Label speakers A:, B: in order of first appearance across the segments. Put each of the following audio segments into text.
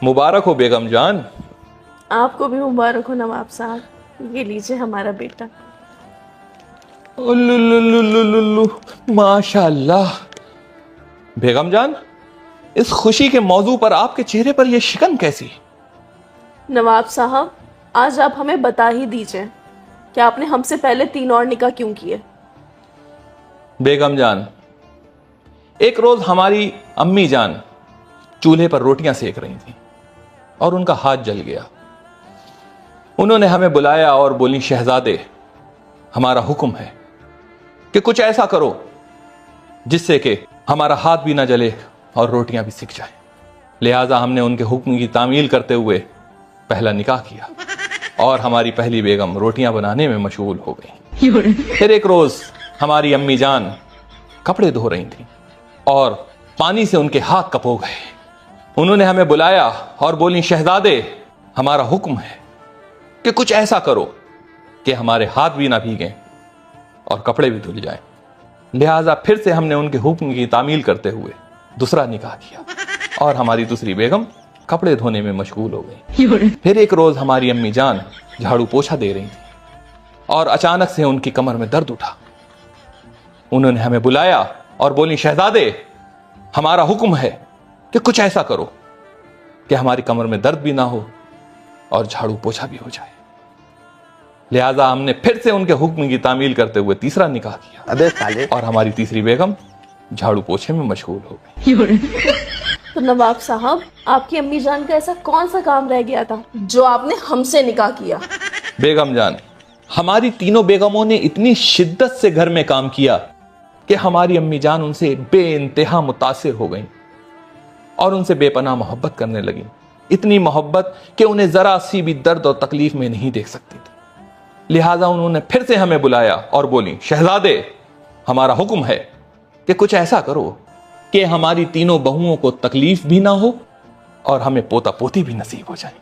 A: मुबारक हो बेगम जान।
B: आपको भी मुबारक हो नवाब साहब, ये लीजिए हमारा बेटा।
A: उल्लुल्लुल्लुल्लुल्लु, माशाअल्लाह। बेगम जान, इस खुशी के मौजू पर आपके चेहरे पर यह शिकन कैसी?
B: नवाब साहब, आज आप हमें बता ही दीजिए कि आपने हमसे पहले 3 और निकाह क्यों किए।
A: बेगम जान, एक रोज हमारी अम्मी जान चूल्हे पर रोटियां सेक रही थी और उनका हाथ जल गया। उन्होंने हमें बुलाया और बोली, शहजादे, हमारा हुक्म है कि कुछ ऐसा करो जिससे कि हमारा हाथ भी ना जले और रोटियां भी सिक जाए। लिहाजा हमने उनके हुक्म की तामील करते हुए पहला निकाह किया और हमारी पहली बेगम रोटियां बनाने में मशगूल हो गई। फिर एक रोज हमारी अम्मी जान कपड़े धो रही थी और पानी से उनके हाथ कपो गए। उन्होंने हमें बुलाया और बोली, शहजादे, हमारा हुक्म है कि कुछ ऐसा करो कि हमारे हाथ भी ना भीगें और कपड़े भी धुल जाएं। लिहाजा फिर से हमने उनके हुक्म की तामील करते हुए दूसरा निकाह किया और हमारी दूसरी बेगम कपड़े धोने में मशगूल हो गई। फिर एक रोज हमारी अम्मी जान झाड़ू पोछा दे रही थी और अचानक से उनकी कमर में दर्द उठा। उन्होंने हमें बुलाया और बोली, शहजादे, हमारा हुक्म है कि कुछ ऐसा करो कि हमारी कमर में दर्द भी ना हो और झाड़ू पोछा भी हो जाए। लिहाजा हमने फिर से उनके हुक्म की तामील करते हुए तीसरा निकाह किया।
C: अबे साले।
A: और हमारी तीसरी बेगम झाड़ू पोछे में मशगूल हो गई।
B: तो नवाब साहब, आपकी अम्मी जान का ऐसा कौन सा काम रह गया था जो आपने हमसे निकाह किया?
A: बेगम जान, हमारी तीनों बेगमों ने इतनी शिद्दत से घर में काम किया कि हमारी अम्मी जान उनसे बेइंतहा मुतासिर हो गई और उनसे बेपनाह मोहब्बत करने लगी। इतनी मोहब्बत कि उन्हें जरा सी भी दर्द और तकलीफ में नहीं देख सकती थी। लिहाजा उन्होंने फिर से हमें बुलाया और बोली, शहजादे, हमारा हुक्म है कि कुछ ऐसा करो कि हमारी तीनों बहुओं को तकलीफ भी ना हो और हमें पोता पोती भी नसीब हो जाए।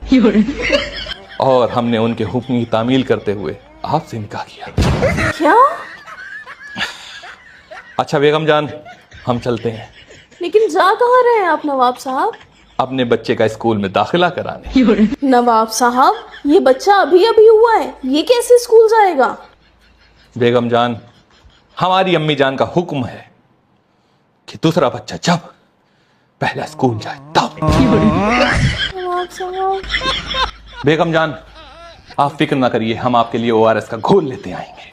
A: और हमने उनके हुक्म की तामील करते हुए आपसे निकाह किया।
B: क्या?
A: अच्छा बेगम जान, हम चलते हैं
B: लेकिन जा कहाँ रहे हैं आप नवाब साहब?
A: अपने बच्चे का स्कूल में दाखिला कराने।
B: नवाब साहब, ये बच्चा अभी अभी हुआ है, ये कैसे स्कूल जाएगा?
A: बेगम जान, हमारी अम्मी जान का हुक्म है कि दूसरा बच्चा जब पहला स्कूल जाए तब।
B: नवाब साहब,
A: बेगम जान, आप फिक्र ना करिए, हम आपके लिए ORS का घोल लेते आएंगे।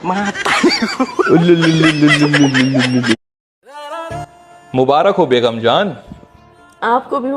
A: मुबारक हो बेगम जान।
B: आपको भी